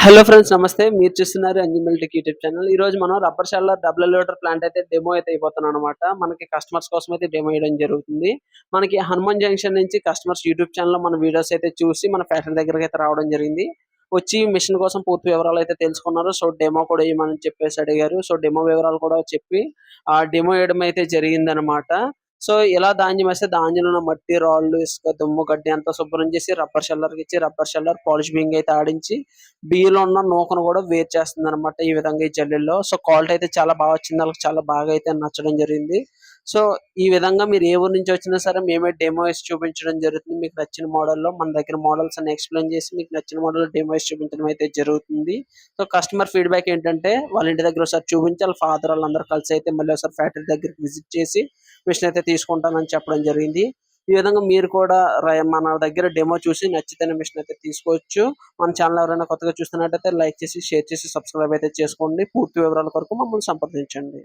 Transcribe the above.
Hello friends నమస్తే. మీరు చూస్తున్నారు అంజన్ టెక్ యూట్యూబ్ ఛానల్. ఈరోజు మనం రబ్బర్ షాల్‌లో డబుల్ ఎలివేటర్ ప్లాంట్ అయితే డెమో అయితే ఇవ్వబోతున్నాననమాట. మనకి కస్టమర్స్ కోసం అయితే డెమో ఇయడం జరుగుతుంది. మనకి హనుమాన్ జంక్షన్ నుంచి కస్టమర్స్ యూట్యూబ్ ఛానల్‌లో మన వీడియోస్ అయితే చూసి మన ఫ్యాక్టరీ దగ్గరకైతే రావడం జరిగింది. వచ్చి మిషన్ కోసం పూర్తి వివరాలు అయితే తెలుసుకున్నారు. సో, డెమో కూడా ఇయ్యమని చెప్పేసి అడిగారు. సో, డెమో వివరాలు కూడా చెప్పి డెమో ఇయడం అయితే జరిగిందనమాట. సో, ఇలా ధాన్యమేస్తే ధాన్యంలో ఉన్న మట్టి, రాళ్ళు, ఇసుక, దుమ్ము, గడ్డి అంతా శుభ్రం చేసి రబ్బర్ షెల్లర్‌కిచ్చి రబ్బర్ షెల్లర్ పాలిష్ బింగ్ అయితే ఆడించి బియ్యంలో ఉన్న నూకను కూడా వేరు చేస్తుందనమాట ఈ విధంగా ఈ జల్లెడలో. సో, క్వాలిటీ అయితే చాలా బా వచ్చింది. ఆళ్ళకి చాలా బాగా అయితే నచ్చడం జరిగింది. సో, ఈ విధంగా మీరు ఏ ఊరు నుంచి వచ్చినా సరే మేమే డెమో ఏసి చూపించడం జరుగుతుంది. మీకు నచ్చిన మోడల్‌లో మన దగ్గర మోడల్స్ అన్ని ఎక్స్‌ప్లెయిన్ చేసి మీకు నచ్చిన మోడల్‌లో డెమో ఏసి చూపించడం అయితే జరుగుతుంది. సో, కస్టమర్ ఫీడ్‌బ్యాక్ ఏంటంటే వాళ్ళ ఇంటి దగ్గర ఒకసారి చూపించి ఆళ్ళ ఫాదర్ ఆళ్ళందరూ కలిసి అయితే మళ్ళీ ఒకసారి ఫ్యాక్టరీ దగ్గరికి విజిట్ చేసి మిషన్ అయితే తీసుకుంటానని చెప్పడం జరిగింది. ఈ విధంగా మీరు కూడా మన దగ్గర డెమో చూసి నచ్చితేనే మిషన్ అయితే తీసుకోవచ్చు. మన ఛానల్ ఎవరైనా కొత్తగా చూస్తున్నట్టయితే లైక్ చేసి, షేర్ చేసి, సబ్స్క్రైబ్ అయితే చేసుకోండి. పూర్తి వివరాల కొరకు మమ్మల్ని సంప్రదించండి.